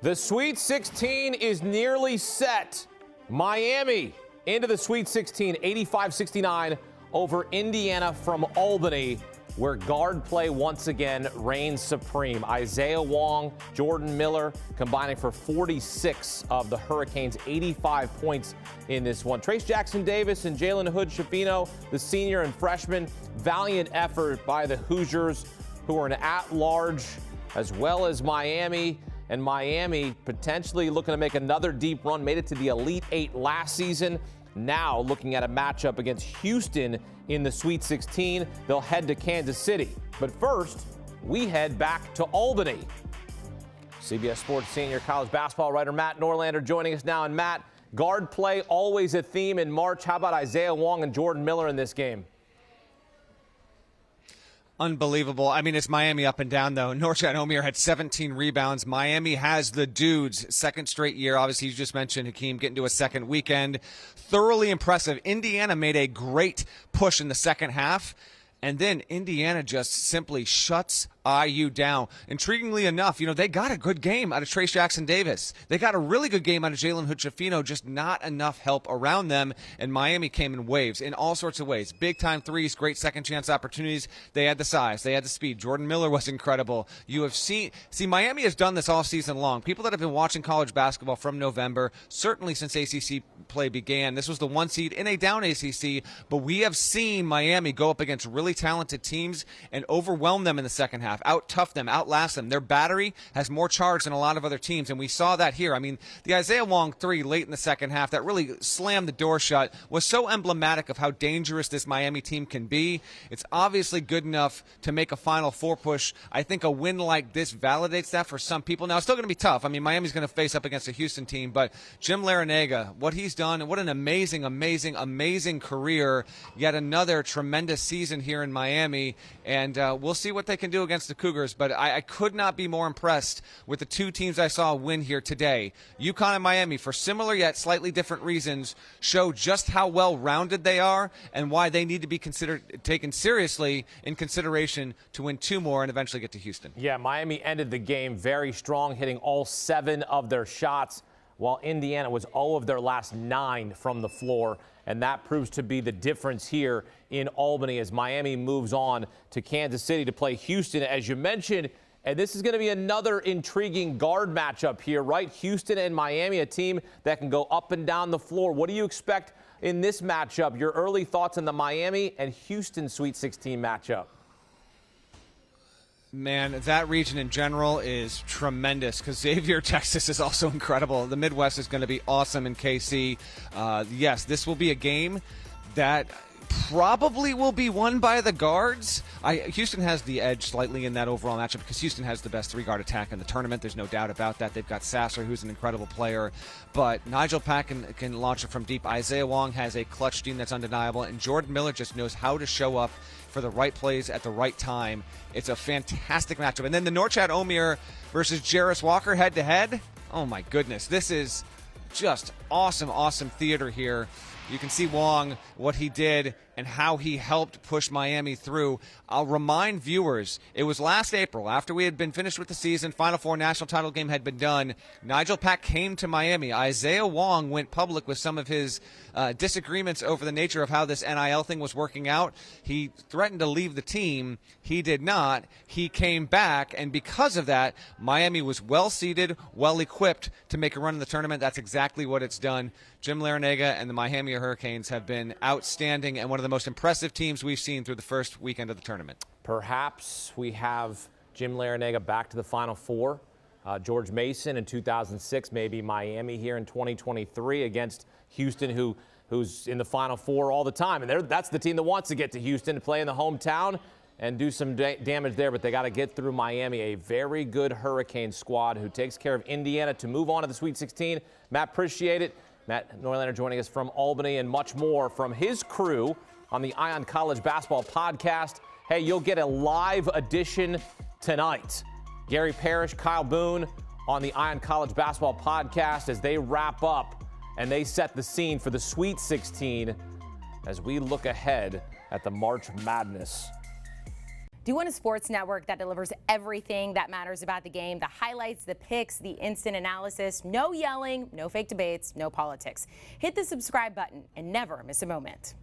The Sweet 16 is nearly set. Miami into the Sweet 16, 85-69 over Indiana from Albany, where guard play once again reigns supreme. Isaiah Wong, Jordan Miller combining for 46 of the Hurricanes' 85 points in this one. Trace Jackson-Davis and Jalen Hood-Schifino, the senior and freshman, valiant effort by the Hoosiers, who are an at-large, as well as Miami. And Miami potentially looking to make another deep run, made it to the Elite Eight last season. Now looking at a matchup against Houston in the Sweet 16. They'll head to Kansas City. But first, we head back to Albany. CBS Sports senior college basketball writer Matt Norlander joining us now. And Matt, guard play always a theme in March. How about Isaiah Wong and Jordan Miller in this game? Unbelievable. I mean, it's Miami up and down, though. Norchad Omier had 17 rebounds. Miami has the dudes. Second straight year. Obviously, you just mentioned Hakeem getting to a second weekend. Thoroughly impressive. Indiana made a great push in the second half. And then Indiana just simply shuts IU down. Intriguingly enough, they got a good game out of Trace Jackson-Davis. They got a really good game out of Jalen Hood-Schifino, just not enough help around them. And Miami came in waves in all sorts of ways. Big-time threes, great second-chance opportunities. They had the size. They had the speed. Jordan Miller was incredible. You have seen Miami has done this all season long. People that have been watching college basketball from November, certainly since ACC play began. This was the one seed in a down ACC, but we have seen Miami go up against really talented teams and overwhelm them in the second half, out-tough them, outlast them. Their battery has more charge than a lot of other teams, and we saw that here. I mean, the Isaiah Wong three late in the second half that really slammed the door shut was so emblematic of how dangerous this Miami team can be. It's obviously good enough to make a Final Four push. I think a win like this validates that for some people. Now, it's still going to be tough. I mean, Miami's going to face up against a Houston team, but Jim Larrañaga, what he's done, and what an amazing, amazing, amazing career. Yet another tremendous season here in Miami, and we'll see what they can do against the Cougars, but I could not be more impressed with the two teams I saw win here today. UConn and Miami, for similar yet slightly different reasons, show just how well-rounded they are and why they need to be taken seriously in consideration to win two more and eventually get to Houston. Yeah, Miami ended the game very strong, hitting all 7 of their shots, while Indiana was 0 of their last 9 from the floor. And that proves to be the difference here in Albany as Miami moves on to Kansas City to play Houston, as you mentioned. And this is going to be another intriguing guard matchup here, right? Houston and Miami, a team that can go up and down the floor. What do you expect in this matchup? Your early thoughts on the Miami and Houston Sweet 16 matchup? Man, that region in general is tremendous because Xavier, Texas is also incredible. The Midwest is going to be awesome in KC. Yes, this will be a game that probably will be won by the guards. Houston has the edge slightly in that overall matchup because Houston has the best three-guard attack in the tournament. There's no doubt about that. They've got Sasser, who's an incredible player. But Nigel Pack can launch it from deep. Isaiah Wong has a clutch team that's undeniable. And Jordan Miller just knows how to show up for the right plays at the right time. It's a fantastic matchup. And then the Norchad Omier versus Jarris Walker head-to-head. Oh, my goodness. This is just awesome, awesome theater here. You can see Wong, what he did, and how he helped push Miami through. I'll remind viewers, it was last April, after we had been finished with the season, Final Four national title game had been done. Nigel Pack came to Miami. Isaiah Wong went public with some of his disagreements over the nature of how this NIL thing was working out. He threatened to leave the team. He did not. He came back, and because of that, Miami was well-seeded, well-equipped to make a run in the tournament. That's exactly what it's done. Jim Larrañaga and the Miami Hurricanes have been outstanding and one of the most impressive teams we've seen through the first weekend of the tournament. Perhaps we have Jim Larrañaga back to the Final Four. George Mason in 2006, maybe Miami here in 2023 against Houston, who's in the Final Four all the time. And that's the team that wants to get to Houston to play in the hometown and do some damage there, but they got to get through Miami, a very good Hurricane squad who takes care of Indiana to move on to the Sweet 16. Matt, appreciate it. Matt Norlander joining us from Albany and much more from his crew on the Ion College Basketball Podcast. Hey, you'll get a live edition tonight. Gary Parrish, Kyle Boone on the Ion College Basketball Podcast as they wrap up and they set the scene for the Sweet 16 as we look ahead at the March Madness. Do you want a sports network that delivers everything that matters about the game? The highlights, the picks, the instant analysis, no yelling, no fake debates, no politics. Hit the subscribe button and never miss a moment.